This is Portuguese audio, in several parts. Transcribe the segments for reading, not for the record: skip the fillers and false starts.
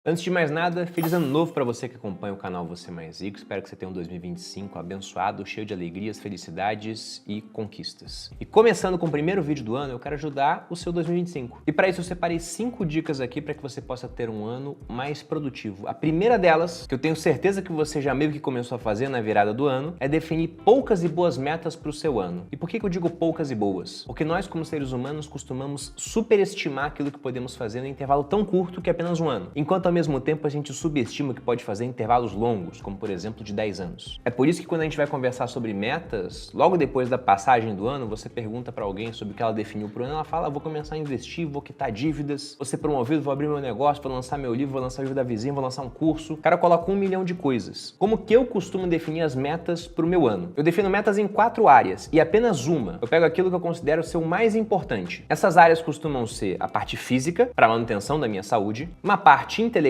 Antes de mais nada, feliz ano novo para você que acompanha o canal Você Mais Rico. Espero que você tenha um 2025 abençoado, cheio de alegrias, felicidades e conquistas. E começando com o primeiro vídeo do ano, eu quero ajudar o seu 2025. E para isso eu separei 5 dicas aqui para que você possa ter um ano mais produtivo. A primeira delas, que eu tenho certeza que você já meio que começou a fazer na virada do ano, é definir poucas e boas metas para o seu ano. E por que eu digo poucas e boas? Porque nós, como seres humanos, costumamos superestimar aquilo que podemos fazer no intervalo tão curto que é apenas um ano. Enquanto ao mesmo tempo a gente subestima o que pode fazer em intervalos longos, como por exemplo de 10 anos. É por isso que quando a gente vai conversar sobre metas, logo depois da passagem do ano, você pergunta para alguém sobre o que ela definiu pro ano, ela fala, vou começar a investir, vou quitar dívidas, vou ser promovido, vou abrir meu negócio, vou lançar meu livro, vou lançar o livro da vizinha, vou lançar um curso. O cara coloca 1 milhão de coisas. Como que eu costumo definir as metas pro meu ano? Eu defino metas em 4 áreas e apenas uma. Eu pego aquilo que eu considero ser o mais importante. Essas áreas costumam ser a parte física, para manutenção da minha saúde, uma parte intelectual,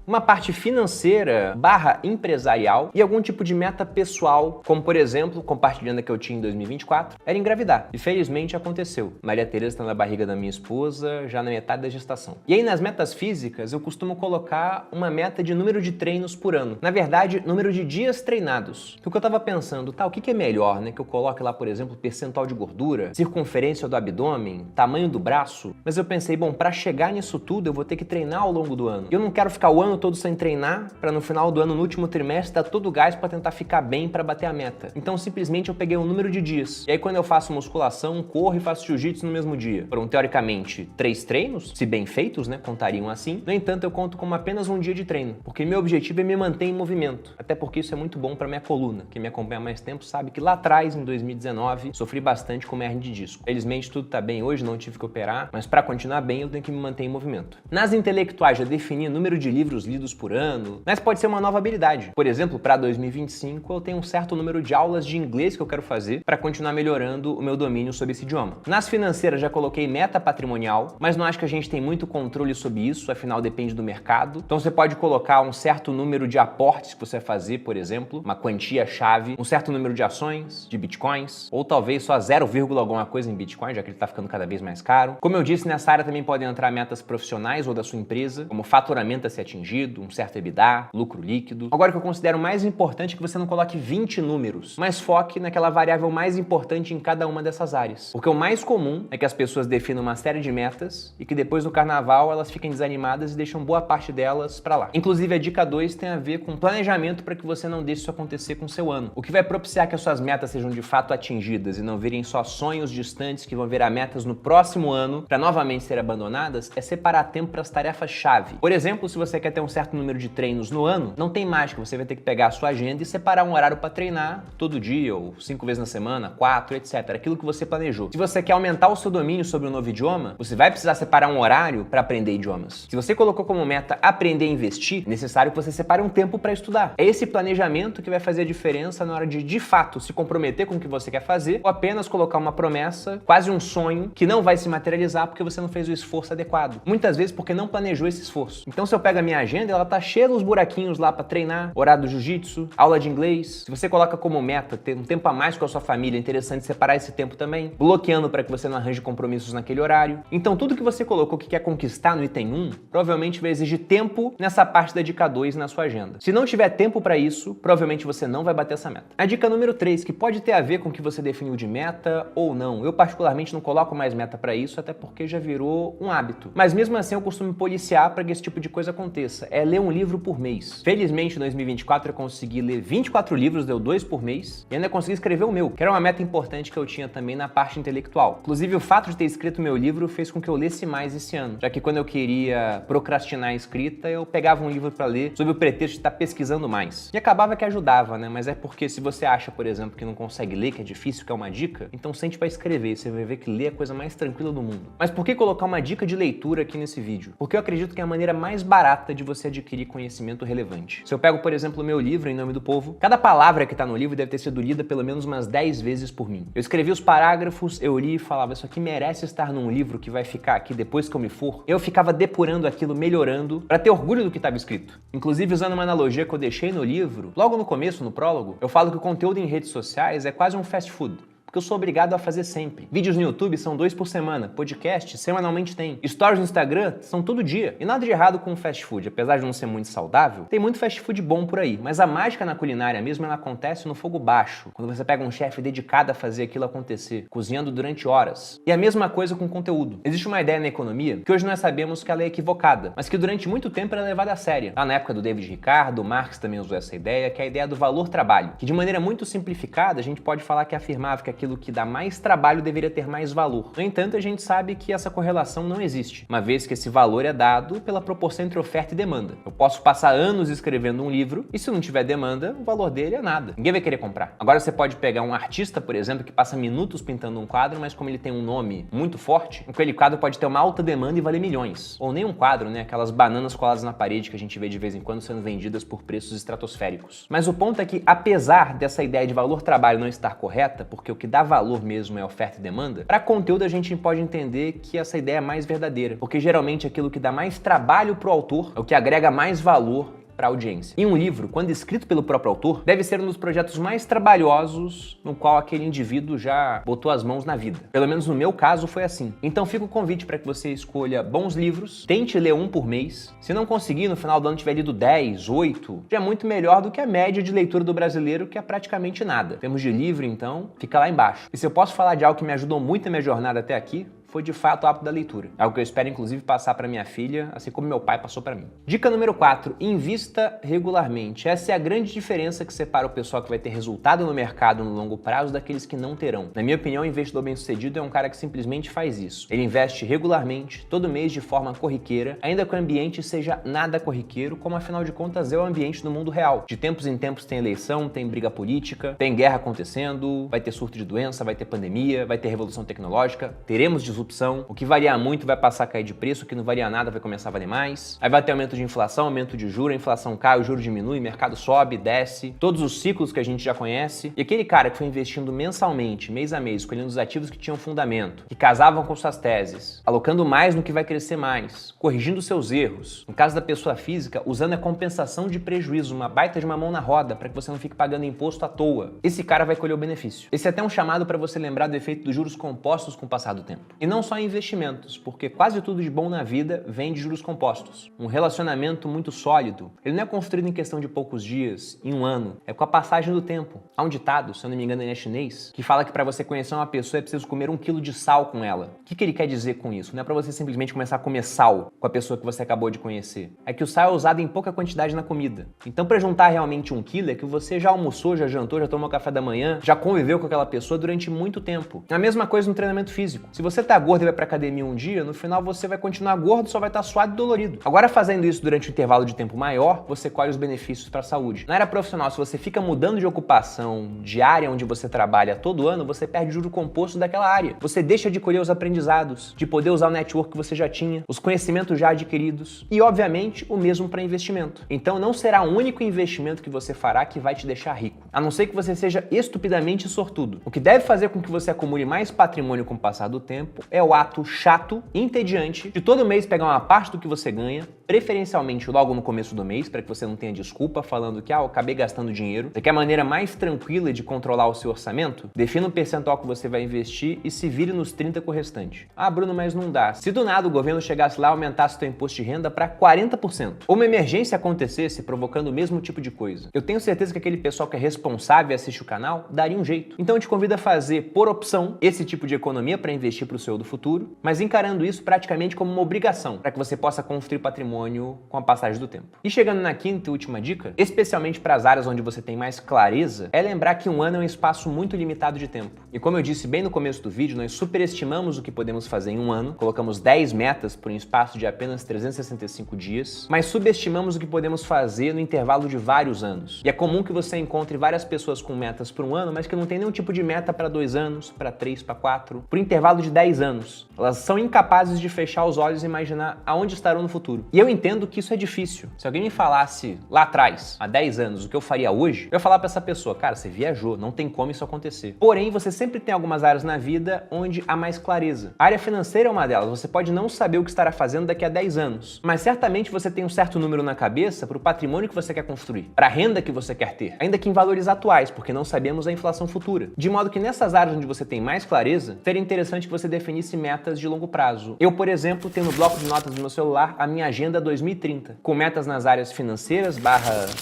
uma parte financeira / empresarial e algum tipo de meta pessoal, como por exemplo, compartilhando a que eu tinha em 2024, era engravidar. E felizmente aconteceu. Maria Tereza está na barriga da minha esposa já na metade da gestação. E aí nas metas físicas eu costumo colocar uma meta de número de treinos por ano. Na verdade, número de dias treinados. O que eu tava pensando, o que é melhor, né? Que eu coloque lá, por exemplo, percentual de gordura, circunferência do abdômen, tamanho do braço. Mas eu pensei, bom, para chegar nisso tudo eu vou ter que treinar ao longo do ano. Eu não quero ficar o ano todo sem treinar, para no final do ano, no último trimestre, dar todo o gás para tentar ficar bem para bater a meta. Então simplesmente eu peguei um número de dias. E aí quando eu faço musculação, corro e faço jiu-jitsu no mesmo dia. Foram teoricamente 3 treinos, se bem feitos, né, contariam assim. No entanto, eu conto como apenas um dia de treino, porque meu objetivo é me manter em movimento. Até porque isso é muito bom para minha coluna. Quem me acompanha há mais tempo sabe que lá atrás, em 2019, sofri bastante com uma hernia de disco. Felizmente tudo tá bem hoje, não tive que operar, mas para continuar bem eu tenho que me manter em movimento. Nas intelectuais já defini número de livros lidos por ano, mas pode ser uma nova habilidade. Por exemplo, para 2025 eu tenho um certo número de aulas de inglês que eu quero fazer para continuar melhorando o meu domínio sobre esse idioma. Nas financeiras já coloquei meta patrimonial, mas não acho que a gente tem muito controle sobre isso, afinal depende do mercado. Então você pode colocar um certo número de aportes que você vai fazer, por exemplo, uma quantia-chave, um certo número de ações, de bitcoins, ou talvez só 0, alguma coisa em bitcoin, já que ele está ficando cada vez mais caro. Como eu disse, nessa área também podem entrar metas profissionais ou da sua empresa, como faturamento a ser atingido, um certo EBITDA, lucro líquido. Agora, o que eu considero mais importante é que você não coloque 20 números, mas foque naquela variável mais importante em cada uma dessas áreas. Porque o mais comum é que as pessoas definam uma série de metas e que depois do carnaval elas fiquem desanimadas e deixam boa parte delas pra lá. Inclusive, a dica 2 tem a ver com planejamento para que você não deixe isso acontecer com o seu ano. O que vai propiciar que as suas metas sejam de fato atingidas e não virem só sonhos distantes que vão virar metas no próximo ano para novamente ser abandonadas é separar tempo para as tarefas-chave. Por exemplo, se você quer ter um certo número de treinos no ano, não tem mágica, você vai ter que pegar a sua agenda e separar um horário para treinar todo dia ou 5 vezes na semana, 4, etc. Aquilo que você planejou. Se você quer aumentar o seu domínio sobre um novo idioma, você vai precisar separar um horário para aprender idiomas. Se você colocou como meta aprender a investir, é necessário que você separe um tempo para estudar. É esse planejamento que vai fazer a diferença na hora de fato, se comprometer com o que você quer fazer ou apenas colocar uma promessa, quase um sonho, que não vai se materializar porque você não fez o esforço adequado. Muitas vezes porque não planejou esse esforço. Então, se eu pego a minha agenda, ela tá cheia dos buraquinhos lá para treinar, horário do jiu-jitsu, aula de inglês. Se você coloca como meta ter um tempo a mais com a sua família, é interessante separar esse tempo também, bloqueando para que você não arranje compromissos naquele horário. Então, tudo que você colocou que quer conquistar no item 1, provavelmente vai exigir tempo nessa parte da dica 2 na sua agenda. Se não tiver tempo para isso, provavelmente você não vai bater essa meta. A dica número 3, que pode ter a ver com o que você definiu de meta ou não. Eu particularmente não coloco mais meta para isso, até porque já virou um hábito. Mas mesmo assim eu costumo policiar para que esse tipo de coisa aconteça. É ler um livro por mês. Felizmente, em 2024 eu consegui ler 24 livros, deu 2 por mês, e ainda consegui escrever o meu, que era uma meta importante que eu tinha também na parte intelectual. Inclusive, o fato de ter escrito meu livro fez com que eu lesse mais esse ano, já que quando eu queria procrastinar a escrita, eu pegava um livro para ler sob o pretexto de estar pesquisando mais. E acabava que ajudava, né? Mas é porque se você acha, por exemplo, que não consegue ler, que é difícil, que é uma dica, então sente para escrever, você vai ver que ler é a coisa mais tranquila do mundo. Mas por que colocar uma dica de leitura aqui nesse vídeo? Porque eu acredito que é a maneira mais barata de você adquirir conhecimento relevante. Se eu pego, por exemplo, o meu livro, Em Nome do Povo, cada palavra que tá no livro deve ter sido lida pelo menos umas 10 vezes por mim. Eu escrevi os parágrafos, eu li e falava, isso aqui merece estar num livro que vai ficar aqui depois que eu me for. Eu ficava depurando aquilo, melhorando, para ter orgulho do que estava escrito. Inclusive, usando uma analogia que eu deixei no livro, logo no começo, no prólogo, eu falo que o conteúdo em redes sociais é quase um fast food. Porque eu sou obrigado a fazer sempre. Vídeos no YouTube são 2 por semana, podcast semanalmente tem. Stories no Instagram são todo dia. E nada de errado com o fast food, apesar de não ser muito saudável, tem muito fast food bom por aí. Mas a mágica na culinária mesmo, ela acontece no fogo baixo, quando você pega um chefe dedicado a fazer aquilo acontecer, cozinhando durante horas. E a mesma coisa com conteúdo. Existe uma ideia na economia que hoje nós sabemos que ela é equivocada, mas que durante muito tempo era levada a sério. Lá na época do David Ricardo, Marx também usou essa ideia, que é a ideia do valor-trabalho, que de maneira muito simplificada a gente pode falar que afirmava que aquilo que dá mais trabalho deveria ter mais valor. No entanto, a gente sabe que essa correlação não existe, uma vez que esse valor é dado pela proporção entre oferta e demanda. Eu posso passar anos escrevendo um livro e se não tiver demanda, o valor dele é nada. Ninguém vai querer comprar. Agora você pode pegar um artista, por exemplo, que passa minutos pintando um quadro, mas como ele tem um nome muito forte, aquele quadro pode ter uma alta demanda e valer milhões. Ou nem um quadro, né? Aquelas bananas coladas na parede que a gente vê de vez em quando sendo vendidas por preços estratosféricos. Mas o ponto é que, apesar dessa ideia de valor-trabalho não estar correta, porque o que dá valor mesmo é oferta e demanda, para conteúdo a gente pode entender que essa ideia é mais verdadeira, porque geralmente aquilo que dá mais trabalho pro autor é o que agrega mais valor para a audiência. E um livro, quando escrito pelo próprio autor, deve ser um dos projetos mais trabalhosos no qual aquele indivíduo já botou as mãos na vida. Pelo menos no meu caso foi assim. Então fica o convite para que você escolha bons livros, tente ler um por mês. Se não conseguir, no final do ano tiver lido 10, 8, já é muito melhor do que a média de leitura do brasileiro, que é praticamente nada. Em termos de livro, então, fica lá embaixo. E se eu posso falar de algo que me ajudou muito na minha jornada até aqui, foi de fato o hábito da leitura. Algo que eu espero inclusive passar para minha filha, assim como meu pai passou para mim. Dica número 4, invista regularmente. Essa é a grande diferença que separa o pessoal que vai ter resultado no mercado no longo prazo daqueles que não terão. Na minha opinião, o investidor bem-sucedido é um cara que simplesmente faz isso. Ele investe regularmente, todo mês de forma corriqueira, ainda que o ambiente seja nada corriqueiro, como afinal de contas é o ambiente do mundo real. De tempos em tempos tem eleição, tem briga política, tem guerra acontecendo, vai ter surto de doença, vai ter pandemia, vai ter revolução tecnológica, teremos disrupção. O que varia muito vai passar a cair de preço, o que não varia nada vai começar a valer mais. Aí vai ter aumento de inflação, aumento de juros, a inflação cai, o juro diminui, o mercado sobe, desce. Todos os ciclos que a gente já conhece. E aquele cara que foi investindo mensalmente, mês a mês, escolhendo os ativos que tinham fundamento, que casavam com suas teses, alocando mais no que vai crescer mais, corrigindo seus erros. No caso da pessoa física, usando a compensação de prejuízo, uma baita de uma mão na roda, para que você não fique pagando imposto à toa. Esse cara vai colher o benefício. Esse é até um chamado para você lembrar do efeito dos juros compostos com o passar do tempo. E não só em investimentos, porque quase tudo de bom na vida vem de juros compostos. Um relacionamento muito sólido, ele não é construído em questão de poucos dias, em um ano, é com a passagem do tempo. Há um ditado, se eu não me engano ele é chinês, que fala que para você conhecer uma pessoa é preciso comer 1 quilo de sal com ela. O que ele quer dizer com isso? Não é para você simplesmente começar a comer sal com a pessoa que você acabou de conhecer. É que o sal é usado em pouca quantidade na comida. Então para juntar realmente 1 quilo é que você já almoçou, já jantou, já tomou café da manhã, já conviveu com aquela pessoa durante muito tempo. A mesma coisa no treinamento físico. Se você tá gordo e vai pra academia um dia, no final você vai continuar gordo, só vai estar suado e dolorido. Agora, fazendo isso durante um intervalo de tempo maior, você colhe os benefícios para a saúde. Na área profissional, se você fica mudando de ocupação, de área onde você trabalha todo ano, você perde juro composto daquela área. Você deixa de colher os aprendizados, de poder usar o network que você já tinha, os conhecimentos já adquiridos e, obviamente, o mesmo para investimento. Então, não será o único investimento que você fará que vai te deixar rico, a não ser que você seja estupidamente sortudo. O que deve fazer com que você acumule mais patrimônio com o passar do tempo é o ato chato e entediante de todo mês pegar uma parte do que você ganha, preferencialmente logo no começo do mês, para que você não tenha desculpa falando que eu acabei gastando dinheiro. Você quer a maneira mais tranquila de controlar o seu orçamento? Defina o percentual que você vai investir e se vire nos 30% com o restante. Ah, Bruno, mas não dá. Se do nada o governo chegasse lá e aumentasse o seu imposto de renda para 40%, ou uma emergência acontecesse provocando o mesmo tipo de coisa, eu tenho certeza que aquele pessoal que é responsável e assiste o canal daria um jeito. Então eu te convido a fazer, por opção, esse tipo de economia para investir para o seu do futuro, mas encarando isso praticamente como uma obrigação, para que você possa construir patrimônio com a passagem do tempo. E chegando na quinta e última dica, especialmente para as áreas onde você tem mais clareza, é lembrar que um ano é um espaço muito limitado de tempo. E como eu disse bem no começo do vídeo, nós superestimamos o que podemos fazer em um ano, colocamos 10 metas por um espaço de apenas 365 dias, mas subestimamos o que podemos fazer no intervalo de vários anos. E é comum que você encontre várias pessoas com metas por um ano, mas que não tem nenhum tipo de meta para 2 anos, para 3, para 4, por intervalo de 10 anos. anos, elas são incapazes de fechar os olhos e imaginar aonde estarão no futuro. E eu entendo que isso é difícil. Se alguém me falasse lá atrás, há 10 anos, o que eu faria hoje, eu ia falar pra essa pessoa, cara, você viajou, não tem como isso acontecer. Porém, você sempre tem algumas áreas na vida onde há mais clareza. A área financeira é uma delas. Você pode não saber o que estará fazendo daqui a 10 anos, mas certamente você tem um certo número na cabeça para o patrimônio que você quer construir, para a renda que você quer ter, ainda que em valores atuais, porque não sabemos a inflação futura. De modo que nessas áreas onde você tem mais clareza, seria interessante que você definisse metas de longo prazo. Eu, por exemplo, tenho no bloco de notas do meu celular a minha agenda 2030, com metas nas áreas financeiras,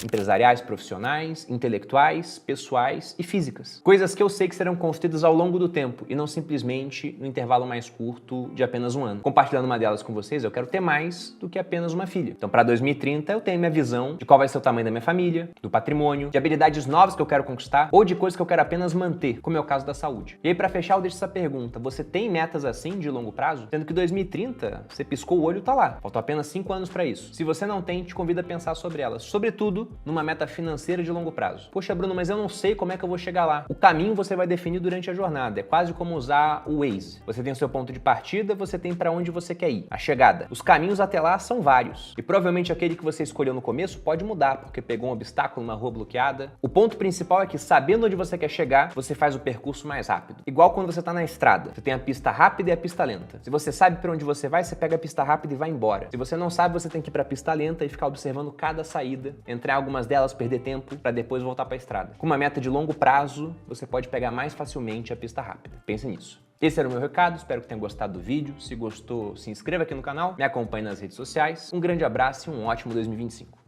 empresariais, profissionais, intelectuais, pessoais e físicas. Coisas que eu sei que serão construídas ao longo do tempo e não simplesmente no intervalo mais curto de apenas um ano. Compartilhando uma delas com vocês, eu quero ter mais do que apenas uma filha. Então, para 2030, eu tenho minha visão de qual vai ser o tamanho da minha família, do patrimônio, de habilidades novas que eu quero conquistar ou de coisas que eu quero apenas manter, como é o caso da saúde. E aí, para fechar, eu deixo essa pergunta. Você tem metas assim de longo prazo? Sendo que 2030, você piscou o olho e tá lá. Faltam apenas 5 anos para isso. Se você não tem, te convido a pensar sobre elas. Sobretudo, numa meta financeira de longo prazo. Poxa, Bruno, mas eu não sei como é que eu vou chegar lá. O caminho você vai definir durante a jornada. É quase como usar o Waze. Você tem o seu ponto de partida, você tem para onde você quer ir. A chegada. Os caminhos até lá são vários. E provavelmente aquele que você escolheu no começo pode mudar, porque pegou um obstáculo, uma rua bloqueada. O ponto principal é que, sabendo onde você quer chegar, você faz o percurso mais rápido. Igual quando você tá na estrada. Você tem a pista rápida e a pista lenta. Se você sabe para onde você vai, você pega a pista rápida e vai embora. Se você não sabe, você tem que ir para a pista lenta e ficar observando cada saída, entrar em algumas delas, perder tempo, para depois voltar para a estrada. Com uma meta de longo prazo, você pode pegar mais facilmente a pista rápida. Pense nisso. Esse era o meu recado, espero que tenham gostado do vídeo. Se gostou, se inscreva aqui no canal, me acompanhe nas redes sociais. Um grande abraço e um ótimo 2025.